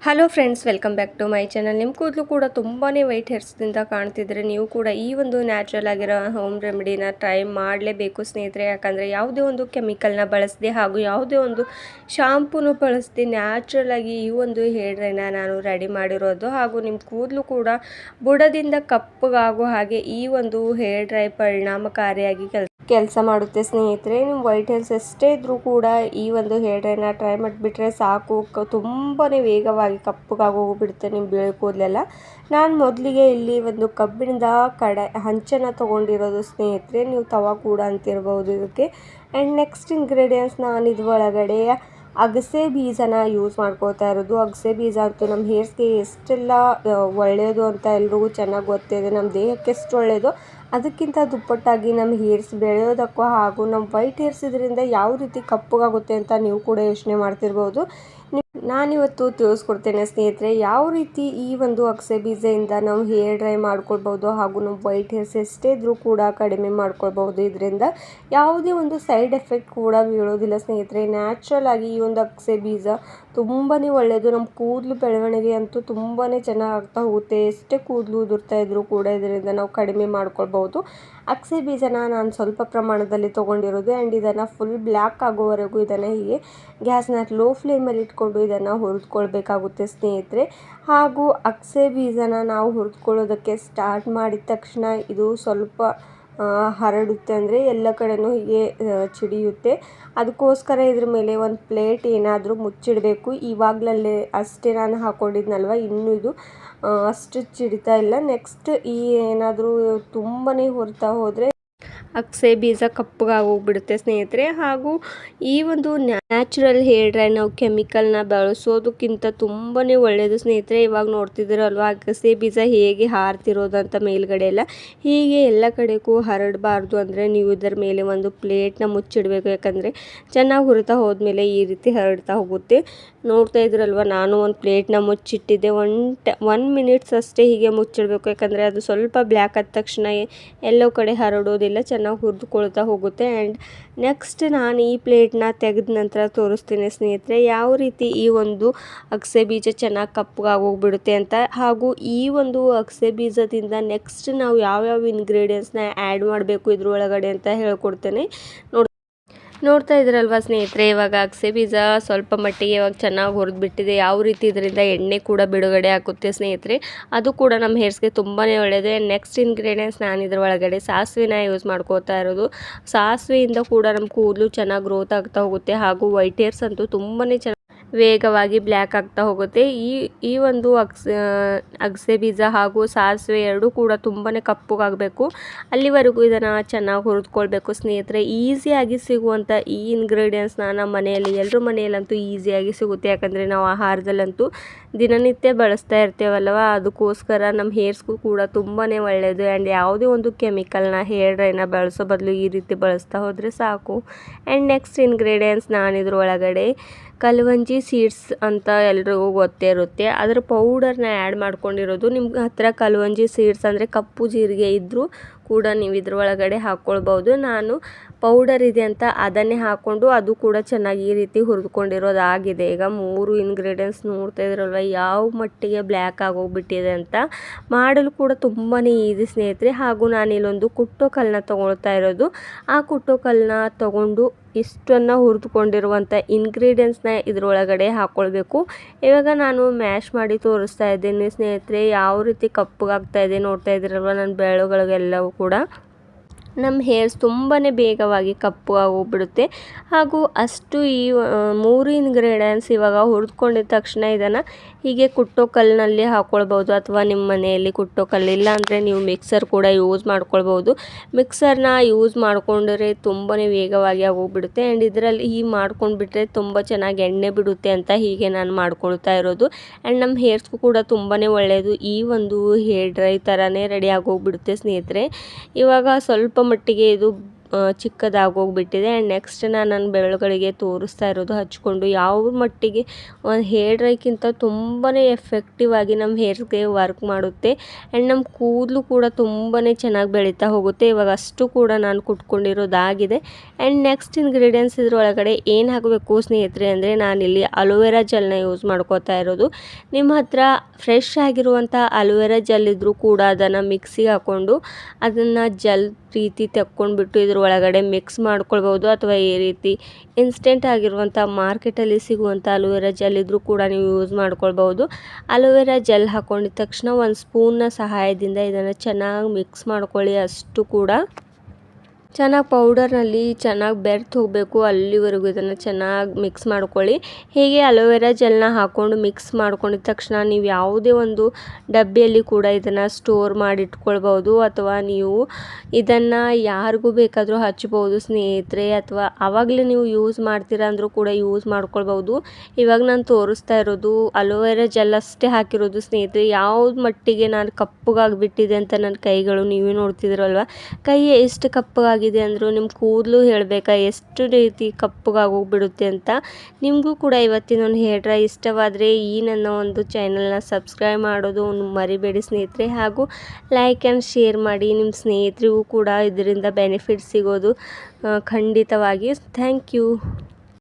Hello friends, welcome back to my channel. ನಿಮ್ಮ ಕೂದಲು ಕೂಡ ತುಂಬಾ ವೈಟ್ ಹೇರ್ಸ್ದಿಂದ ಕಾಣ್ತಿದ್ರೆ ನೀವು ಕೂಡ ಈ ಒಂದು ನ್ಯಾಚುರಲ್ ಆಗಿರೋ ಹೋಮ್ ರೆಮಿಡಿನ ಟ್ರೈ ಮಾಡಲೇಬೇಕು ಸ್ನೇಹಿತರೆ. ಯಾಕಂದರೆ ಯಾವುದೇ ಒಂದು ಕೆಮಿಕಲ್ನ ಬಳಸದೆ ಹಾಗೂ ಯಾವುದೇ ಒಂದು ಶಾಂಪೂನು ಬಳಸದೆ ನ್ಯಾಚುರಲ್ ಆಗಿ ಈ ಒಂದು ಹೇರ್ ಡ್ರೈನ ನಾನು ರೆಡಿ ಮಾಡಿರೋದು. ಹಾಗೂ ನಿಮ್ಮ ಕೂದಲು ಕೂಡ ಬುಡದಿಂದ ಕಪ್ಪಗಾಗೋ ಹಾಗೆ ಈ ಒಂದು ಹೇರ್ ಡ್ರೈ ಪರಿಣಾಮಕಾರಿಯಾಗಿ ಕೆಲಸ ಮಾಡುತ್ತೆ ಸ್ನೇಹಿತರೆ. ನಿಮ್ಮ ವೈಟ್ ಹೇರ್ಸ್ ಎಷ್ಟೇ ಇದ್ರೂ ಕೂಡ ಈ ಒಂದು ಹೇರ್ ಡ್ರೈನ ಟ್ರೈ ಮಾಡಿಬಿಟ್ರೆ ಸಾಕು, ತುಂಬಾ ವೇಗವಾಗಿ ಕಪ್ಪಗಾಗೋಗ್ಬಿಡುತ್ತೆ ನಿಮ್ಮ ಬಿಳಿ ಕೂದಲೆಲ್ಲ. ನಾನು ಮೊದಲಿಗೆ ಇಲ್ಲಿ ಒಂದು ಕಬ್ಬಿಣದ ಹಂಚನ್ನು ತೊಗೊಂಡಿರೋದು ಸ್ನೇಹಿತರೆ. ನೀವು ತವಾ ಕೂಡ ಅಂತಿರ್ಬೋದು ಇದಕ್ಕೆ. ಆ್ಯಂಡ್ ನೆಕ್ಸ್ಟ್ ಇಂಗ್ರೀಡಿಯೆಂಟ್ಸ್ ನಾನು ಇದ್ರೊಳಗಡೆ ಅಗಸೆ ಬೀಜನ ಯೂಸ್ ಮಾಡ್ಕೋತಾ ಇರೋದು. ಅಗಸೆ ಬೀಜ ಅಂತೂ ನಮ್ಮ ಹೇರ್ಸ್ಗೆ ಎಷ್ಟೆಲ್ಲ ಒಳ್ಳೆಯದು ಅಂತ ಎಲ್ರಿಗೂ ಚೆನ್ನಾಗಿ ಗೊತ್ತಿದೆ. ನಮ್ಮ ದೇಹಕ್ಕೆ ಎಷ್ಟು ಒಳ್ಳೆಯದು ಅದಕ್ಕಿಂತ ದುಪ್ಪಟ್ಟಾಗಿ ನಮ್ಮ ಹೇರ್ಸ್ ಬೆಳೆಯೋದಕ್ಕೂ ಹಾಗೂ ನಮ್ಮ ವೈಟ್ ಹೇರ್ಸ್ ಇದರಿಂದ ಯಾವ ರೀತಿ ಕಪ್ಪಗಾಗುತ್ತೆ ಅಂತ ನೀವು ಕೂಡ ಯೋಚನೆ ಮಾಡ್ತಿರ್ಬೋದು. ನಾನಿವತ್ತು ತಿಳಿಸ್ಕೊಡ್ತೇನೆ ಸ್ನೇಹಿತರೆ, ಯಾವ ರೀತಿ ಈ ಒಂದು ಅಗಸೆ ಬೀಜದಿಂದ ನಾವು ಹೇರ್ ಡ್ರೈ ಮಾಡ್ಕೊಳ್ಬೋದು ಹಾಗೂ ನಮ್ಮ ವೈಟ್ ಹೇರ್ಸ್ ಎಷ್ಟೇ ಇದ್ರೂ ಕೂಡ ಕಡಿಮೆ ಮಾಡ್ಕೊಳ್ಬೋದು. ಇದರಿಂದ ಯಾವುದೇ ಒಂದು ಸೈಡ್ ಎಫೆಕ್ಟ್ ಕೂಡ ಬೀಳೋದಿಲ್ಲ ಸ್ನೇಹಿತರೆ. ನ್ಯಾಚುರಲ್ ಆಗಿ ಈ ಒಂದು ಅಗಸೆ ಬೀಜ ತುಂಬಾ ಒಳ್ಳೆಯದು. ನಮ್ಮ ಕೂದಲು ಬೆಳವಣಿಗೆ ಅಂತೂ ತುಂಬಾ ಚೆನ್ನಾಗಿ ಆಗ್ತಾ ಹೋಗುತ್ತೆ. ಎಷ್ಟೇ ಕೂದಲು ಉದುರ್ತಾ ಇದ್ರೂ ಕೂಡ ಇದರಿಂದ ನಾವು ಕಡಿಮೆ ಮಾಡ್ಕೊಳ್ಬೋದು. ಅಗಸೆ ಬೀಜನ ನಾನು ಸ್ವಲ್ಪ ಪ್ರಮಾಣದಲ್ಲಿ ತೊಗೊಂಡಿರೋದು. ಆ್ಯಂಡ್ ಇದನ್ನು ಫುಲ್ ಬ್ಲ್ಯಾಕ್ ಆಗೋವರೆಗೂ ಇದನ್ನು ಹೀಗೆ ಗ್ಯಾಸ್ನ ಲೋ ಫ್ಲೇಮಲ್ಲಿ ಇಟ್ಕೊಂಡು ಇದನ್ನು ಹುರಿದ್ಕೊಳ್ಬೇಕಾಗುತ್ತೆ ಸ್ನೇಹಿತರೆ. ಹಾಗೂ ಅಗಸೆ ಬೀಜನ ನಾವು ಹುರಿದ್ಕೊಳ್ಳೋದಕ್ಕೆ ಸ್ಟಾರ್ಟ್ ಮಾಡಿದ ತಕ್ಷಣ ಇದು ಸ್ವಲ್ಪ ಹರಡುತ್ತೆ, ಅಂದರೆ ಎಲ್ಲ ಕಡೆನೂ ಹೀಗೆ ಚಿಡಿಯುತ್ತೆ. ಅದಕ್ಕೋಸ್ಕರ ಇದ್ರ ಮೇಲೆ ಒಂದು ಪ್ಲೇಟ್ ಏನಾದರೂ ಮುಚ್ಚಿಡಬೇಕು. ಇವಾಗಲೇ ಅಷ್ಟೇ ನಾನು ಹಾಕ್ಕೊಂಡಿದ್ನಲ್ವ, ಇನ್ನೂ ಇದು ಅಷ್ಟು ಚಿಡಿತಾ ಇಲ್ಲ. ನೆಕ್ಸ್ಟ್ ಈ ಏನಾದರೂ ತುಂಬಾ ಹುರಿತಾ ಹೋದರೆ ಅಗಸೆ ಬೀಜ ಕಪ್ಪಗಾಗೋಗ್ಬಿಡುತ್ತೆ ಸ್ನೇಹಿತರೆ. ಹಾಗೂ ಈ ಒಂದು ನ್ಯಾಚುರಲ್ ಹೇರ್ ಡ್ರೈ ನಾವು ಕೆಮಿಕಲ್ನ ಬಳಸೋದಕ್ಕಿಂತ ತುಂಬಾ ಒಳ್ಳೆಯದು ಸ್ನೇಹಿತರೆ. ಇವಾಗ ನೋಡ್ತಿದ್ದೀರಲ್ವ ಅಗಸೆ ಬೀಜ ಹೇಗೆ ಹಾರ್ತಿರೋದಂತ ಮೇಲ್ಗಡೆ ಎಲ್ಲ. ಹೀಗೆ ಎಲ್ಲ ಕಡೆಗೂ ಹರಡಬಾರ್ದು ಅಂದರೆ ನೀವು ಇದರ ಮೇಲೆ ಒಂದು ಪ್ಲೇಟ್ನ ಮುಚ್ಚಿಡಬೇಕು. ಯಾಕಂದರೆ ಚೆನ್ನಾಗಿ ಹುರಿತಾ ಹೋದ್ಮೇಲೆ ಈ ರೀತಿ ಹರಡ್ತಾ ಹೋಗುತ್ತೆ. ನೋಡ್ತಾ ಇದ್ರಲ್ವ, ನಾನು ಒಂದು ಪ್ಲೇಟ್ನ ಮುಚ್ಚಿಟ್ಟಿದ್ದೆ. 1 ಮಿನಿಟ್ಸ್ ಅಷ್ಟೇ ಹೀಗೆ ಮುಚ್ಚಿಡಬೇಕು. ಯಾಕಂದರೆ ಅದು ಸ್ವಲ್ಪ ಬ್ಲ್ಯಾಕ್ ಆದ ತಕ್ಷಣ ಎಲ್ಲೋ ಕಡೆ ಹರಡೋದಿಲ್ಲ, ಚೆನ್ನಾಗಿ ಹುರಿದುಕೊಳ್ತಾ ಹೋಗುತ್ತೆ. ಆ್ಯಂಡ್ ನೆಕ್ಸ್ಟ್ ನಾನು ಈ ಪ್ಲೇಟ್ನ ತೆಗೆದ ನಂತರ ತೋರಿಸ್ತೀನಿ ಸ್ನೇಹಿತರೆ ಯಾವ ರೀತಿ ಈ ಒಂದು ಅಗಸೆ ಬೀಜ ಚೆನ್ನಾಗಿ ಕಪ್ಪಗಾಗೋಗ್ಬಿಡುತ್ತೆ ಅಂತ. ಹಾಗೂ ಈ ಒಂದು ಅಗಸೆ ಬೀಜದಿಂದ ನೆಕ್ಸ್ಟ್ ನಾವು ಯಾವ್ಯಾವ ಇಂಗ್ರೀಡಿಯೆಂಟ್ಸ್ನ ಆ್ಯಡ್ ಮಾಡಬೇಕು ಇದ್ರೊಳಗಡೆ ಅಂತ ಹೇಳ್ಕೊಡ್ತೇನೆ. ನೋಡ್ತಾ ಇದ್ರಲ್ವ ಸ್ನೇಹಿತರೆ, ಇವಾಗ ಅಗಸೆ ಬೀಜ ಸ್ವಲ್ಪ ಮಟ್ಟಿಗೆ ಇವಾಗ ಚೆನ್ನಾಗಿ ಹುರಿದ್ಬಿಟ್ಟಿದೆ. ಯಾವ ರೀತಿ ಇದರಿಂದ ಎಣ್ಣೆ ಕೂಡ ಬಿಡುಗಡೆ ಆಗುತ್ತೆ ಸ್ನೇಹಿತರೆ. ಅದು ಕೂಡ ನಮ್ಮ ಹೇರ್ಸ್ಗೆ ತುಂಬಾ ಒಳ್ಳೆಯದು. ನೆಕ್ಸ್ಟ್ ಇಂಗ್ರೀಡಿಯೆಂಟ್ಸ್ ನಾನು ಇದ್ರ ಒಳಗಡೆ ಸಾಸಿವೆನ ಯೂಸ್ ಮಾಡ್ಕೋತಾ ಇರೋದು. ಸಾಸಿವೆಯಿಂದ ಕೂಡ ನಮ್ಮ ಕೂದಲು ಚೆನ್ನಾಗಿ ಗ್ರೋತ್ ಆಗ್ತಾ ಹೋಗುತ್ತೆ. ಹಾಗೂ ವೈಟ್ ಹೇರ್ಸ್ ಅಂತೂ ತುಂಬಾ ಚೆನ್ನಾಗಿ ವೇಗವಾಗಿ ಬ್ಲ್ಯಾಕ್ ಆಗ್ತಾ ಹೋಗುತ್ತೆ. ಈ ಒಂದು ಅಗಸೆ ಬೀಜ ಹಾಗೂ ಸಾಸಿವೆ ಎರಡೂ ಕೂಡ ತುಂಬಾ ಕಪ್ಪಗಾಗಬೇಕು. ಅಲ್ಲಿವರೆಗೂ ಇದನ್ನು ಚೆನ್ನಾಗಿ ಹುರಿದ್ಕೊಳ್ಬೇಕು ಸ್ನೇಹಿತರೆ. ಈಸಿಯಾಗಿ ಸಿಗುವಂಥ ಈ ಇಂಗ್ರೀಡಿಯೆಂಟ್ಸ್ನ ನಮ್ಮ ಮನೆಯಲ್ಲಿ ಎಲ್ಲರ ಮನೆಯಲ್ಲಂತೂ ಈಸಿಯಾಗಿ ಸಿಗುತ್ತೆ. ಯಾಕಂದರೆ ನಾವು ಆಹಾರದಲ್ಲಂತೂ ದಿನನಿತ್ಯ ಬಳಸ್ತಾ ಇರ್ತೇವಲ್ವ, ಅದಕ್ಕೋಸ್ಕರ ನಮ್ಮ ಹೇರ್ಸ್ಗೂ ಕೂಡ ತುಂಬಾ ಒಳ್ಳೆಯದು. ಆ್ಯಂಡ್ ಯಾವುದೇ ಒಂದು ಕೆಮಿಕಲ್ನ ಹೇರ್ ಡ್ರೈನ ಬಳಸೋ ಬದಲು ಈ ರೀತಿ ಬಳಸ್ತಾ ಹೋದರೆ ಸಾಕು. ಆ್ಯಂಡ್ ನೆಕ್ಸ್ಟ್ ಇಂಗ್ರೀಡಿಯೆಂಟ್ಸ್ ನಾನು ಇದ್ರೊಳಗಡೆ ಕಲ್ವಂಜಿ ಸೀಡ್ಸ್ ಅಂತ ಎಲ್ರಿಗೂ ಗೊತ್ತೇ ಇರುತ್ತೆ, ಅದರ ಪೌಡರ್ನ ಆ್ಯಡ್ ಮಾಡ್ಕೊಂಡಿರೋದು. ನಿಮ್ಮ ಹತ್ರ ಕಲ್ವಂಜಿ ಸೀಡ್ಸ್ ಅಂದರೆ ಕಪ್ಪು ಜೀರಿಗೆ ಇದ್ದರೂ ಕೂಡ ನೀವು ಇದ್ರೊಳಗಡೆ ಹಾಕ್ಕೊಳ್ಬೋದು. ನಾನು ಪೌಡರ್ ಇದೆ ಅಂತ ಅದನ್ನೇ ಹಾಕ್ಕೊಂಡು ಅದು ಕೂಡ ಚೆನ್ನಾಗಿ ಈ ರೀತಿ ಹುರಿದುಕೊಂಡಿರೋದಾಗಿದೆ. ಈಗ 3 ಇಂಗ್ರೀಡಿಯೆಂಟ್ಸ್ ನೋಡ್ತಾ ಇದ್ರಲ್ವ ಯಾವ ಮಟ್ಟಿಗೆ ಬ್ಲ್ಯಾಕ್ ಆಗೋಗ್ಬಿಟ್ಟಿದೆ ಅಂತ. ಮಾಡಲು ಕೂಡ ತುಂಬಾ ಈಸಿ ಸ್ನೇಹಿತರೆ. ಹಾಗೂ ನಾನು ಇಲ್ಲೊಂದು ಕುಟ್ಟೋ ಕಲ್ಲನ್ನ ತೊಗೊಳ್ತಾ ಇರೋದು. ಆ ಕುಟ್ಟೋ ಕಲ್ಲನ್ನ ತೊಗೊಂಡು ಇಷ್ಟನ್ನು ಹುರಿದುಕೊಂಡಿರುವಂಥ ಇಂಗ್ರೀಡಿಯೆಂಟ್ಸ್ನ ಇದರೊಳಗಡೆ ಹಾಕ್ಕೊಳ್ಬೇಕು. ಇವಾಗ ನಾನು ಮ್ಯಾಶ್ ಮಾಡಿ ತೋರಿಸ್ತಾ ಇದ್ದೀನಿ ಸ್ನೇಹಿತರೆ ಯಾವ ರೀತಿ ಕಪ್ಪಗಾಗ್ತಾ ಇದೆ. ನೋಡ್ತಾ ಇದ್ದೀರಲ್ವ ನನ್ನ ಬೆರಳುಗಳಿಗೆಲ್ಲವೂ ಕೂಡ ನಮ್ಮ ಹೇರ್ಸ್ ತುಂಬಾ ಬೇಗವಾಗಿ ಕಪ್ಪಗಾಗೋಗ್ಬಿಡುತ್ತೆ. ಹಾಗೂ ಅಷ್ಟು ಈ 3 ಇಂಗ್ರೀಡಿಯೆಂಟ್ಸ್ ಇವಾಗ ಹುರಿದುಕೊಂಡಿದ್ದ ತಕ್ಷಣ ಇದನ್ನು ಹೀಗೆ ಕುಟ್ಟೋ ಕಲ್ಲಿನಲ್ಲಿ ಹಾಕ್ಕೊಳ್ಬೋದು. ಅಥವಾ ನಿಮ್ಮ ಮನೆಯಲ್ಲಿ ಕುಟ್ಟೋ ಕಲ್ಲಿಲ್ಲ ಅಂದರೆ ನೀವು ಮಿಕ್ಸರ್ ಕೂಡ ಯೂಸ್ ಮಾಡ್ಕೊಳ್ಬೋದು. ಮಿಕ್ಸರ್ನ ಯೂಸ್ ಮಾಡಿಕೊಂಡ್ರೆ ತುಂಬಾ ವೇಗವಾಗಿ ಆಗೋಗ್ಬಿಡುತ್ತೆ. ಆ್ಯಂಡ್ ಇದರಲ್ಲಿ ಹೀಗೆ ಮಾಡ್ಕೊಂಡ್ಬಿಟ್ರೆ ತುಂಬ ಚೆನ್ನಾಗಿ ಎಣ್ಣೆ ಬಿಡುತ್ತೆ ಅಂತ ಹೀಗೆ ನಾನು ಮಾಡ್ಕೊಳ್ತಾ ಇರೋದು. ಆ್ಯಂಡ್ ನಮ್ಮ ಹೇರ್ಸ್ಗೂ ಕೂಡ ತುಂಬಾ ಒಳ್ಳೆಯದು. ಈ ಒಂದು ಹೇರ್ ಡ್ರೈ ಥರನೇ ರೆಡಿ ಆಗೋಗ್ಬಿಡುತ್ತೆ ಸ್ನೇಹಿತರೆ. ಇವಾಗ ಸ್ವಲ್ಪ ಮಟ್ಟಿಗೆ ಇದು ಚಿಕ್ಕದಾಗೋಗ್ಬಿಟ್ಟಿದೆ. ಆ್ಯಂಡ್ ನೆಕ್ಸ್ಟ್ ನಾನು ನನ್ನ ಬೆರಳುಗಳಿಗೆ ತೋರಿಸ್ತಾ ಇರೋದು ಹಚ್ಕೊಂಡು ಯಾವ ಮಟ್ಟಿಗೆ ಒಂದು ಹೇರ್ ಡ್ರೈಕ್ಕಿಂತ ತುಂಬಾ ಎಫೆಕ್ಟಿವ್ ಆಗಿ ನಮ್ಮ ಹೇರ್ಗೆ ವರ್ಕ್ ಮಾಡುತ್ತೆ. ಆ್ಯಂಡ್ ನಮ್ಮ ಕೂದಲು ಕೂಡ ತುಂಬಾ ಚೆನ್ನಾಗಿ ಬೆಳೀತಾ ಹೋಗುತ್ತೆ. ಇವಾಗ ಅಷ್ಟು ಕೂಡ ನಾನು ಕುಟ್ಕೊಂಡಿರೋದಾಗಿದೆ. ಆ್ಯಂಡ್ ನೆಕ್ಸ್ಟ್ ಇಂಗ್ರೀಡಿಯೆಂಟ್ಸ್ ಇದ್ರೊಳಗಡೆ ಏನು ಹಾಕಬೇಕು ಸ್ನೇಹಿತರೆ ಅಂದರೆ ನಾನಿಲ್ಲಿ ಅಲೋವೆರಾ ಜೆಲ್ನ ಯೂಸ್ ಮಾಡ್ಕೋತಾ ಇರೋದು. ನಿಮ್ಮ ಹತ್ರ ಫ್ರೆಶ್ ಆಗಿರುವಂಥ ಅಲೋವೆರಾ ಜೆಲ್ ಇದ್ದರೂ ಕೂಡ ಅದನ್ನು ಮಿಕ್ಸಿಗೆ ಹಾಕ್ಕೊಂಡು ಅದನ್ನು ಜೆಲ್ ರೀತಿ ತೆಕ್ಕೊಂಡ್ಬಿಟ್ಟು ಇದ್ರೊಳಗಡೆ ಮಿಕ್ಸ್ ಮಾಡ್ಕೊಳ್ಬೋದು. ಅಥವಾ ಈ ರೀತಿ ಇನ್ಸ್ಟೆಂಟ್ ಆಗಿರುವಂಥ ಮಾರ್ಕೆಟಲ್ಲಿ ಸಿಗುವಂಥ ಅಲೋವೆರಾ ಜೆಲ್ ಇದ್ದರೂ ಕೂಡ ನೀವು ಯೂಸ್ ಮಾಡ್ಕೊಳ್ಬೋದು. ಅಲೋವೆರಾ ಜೆಲ್ ಹಾಕ್ಕೊಂಡಿದ ತಕ್ಷಣ ಒಂದು ಸ್ಪೂನ್ನ ಸಹಾಯದಿಂದ ಇದನ್ನು ಚೆನ್ನಾಗಿ ಮಿಕ್ಸ್ ಮಾಡ್ಕೊಳ್ಳಿ. ಅಷ್ಟು ಕೂಡ ಚೆನ್ನಾಗಿ ಪೌಡರ್ನಲ್ಲಿ ಚೆನ್ನಾಗಿ ಬೆರ್ತು ಹೋಗಬೇಕು, ಅಲ್ಲಿವರೆಗೂ ಇದನ್ನು ಚೆನ್ನಾಗಿ ಮಿಕ್ಸ್ ಮಾಡ್ಕೊಳ್ಳಿ. ಹೀಗೆ ಅಲೋವೆರಾ ಜೆಲ್ನ ಹಾಕ್ಕೊಂಡು ಮಿಕ್ಸ್ ಮಾಡ್ಕೊಂಡಿದ ತಕ್ಷಣ ನೀವು ಯಾವುದೇ ಒಂದು ಡಬ್ಬಿಯಲ್ಲಿ ಕೂಡ ಇದನ್ನು ಸ್ಟೋರ್ ಮಾಡಿಟ್ಕೊಳ್ಬೋದು. ಅಥವಾ ನೀವು ಇದನ್ನು ಯಾರಿಗೂ ಬೇಕಾದರೂ ಹಚ್ಬೋದು ಸ್ನೇಹಿತರೆ, ಅಥವಾ ಆವಾಗಲೇ ನೀವು ಯೂಸ್ ಮಾಡ್ತೀರಾ ಅಂದರೂ ಕೂಡ ಯೂಸ್ ಮಾಡ್ಕೊಳ್ಬೋದು. ಇವಾಗ ನಾನು ತೋರಿಸ್ತಾ ಇರೋದು ಅಲೋವೆರಾ ಜೆಲ್ ಅಷ್ಟೇ ಹಾಕಿರೋದು ಸ್ನೇಹಿತರೆ. ಯಾವ್ದು ಮಟ್ಟಿಗೆ ನಾನು ಕಪ್ಪಗಾಗಿಬಿಟ್ಟಿದೆ ಅಂತ ನನ್ನ ಕೈಗಳು ನೀವೇ ನೋಡ್ತಿದ್ರಲ್ವ. ಕೈ ಎಷ್ಟು ಕಪ್ಪಗಾಗಿ ಅಂದರೂ ನಿಮ್ಮ ಕೂದಲು ಹೇಳಬೇಕಾ ಎಷ್ಟು ರೀತಿ ಕಪ್ಪಗಾಗೋಗ್ಬಿಡುತ್ತೆ ಅಂತ. ನಿಮಗೂ ಕೂಡ ಇವತ್ತಿನ ಒಂದು ಹೇರ್ ಡ್ರೈ ಇಷ್ಟವಾದರೆ ಈ ನನ್ನ ಒಂದು ಚಾನಲ್ನ ಸಬ್ಸ್ಕ್ರೈಬ್ ಮಾಡೋದು ಮರಿಬೇಡಿ ಸ್ನೇಹಿತರೆ. ಹಾಗೂ ಲೈಕ್ ಆ್ಯಂಡ್ ಶೇರ್ ಮಾಡಿ. ನಿಮ್ಮ ಸ್ನೇಹಿತರಿಗೂ ಕೂಡ ಇದರಿಂದ ಬೆನಿಫಿಟ್ ಸಿಗೋದು ಖಂಡಿತವಾಗಿ. Thank you.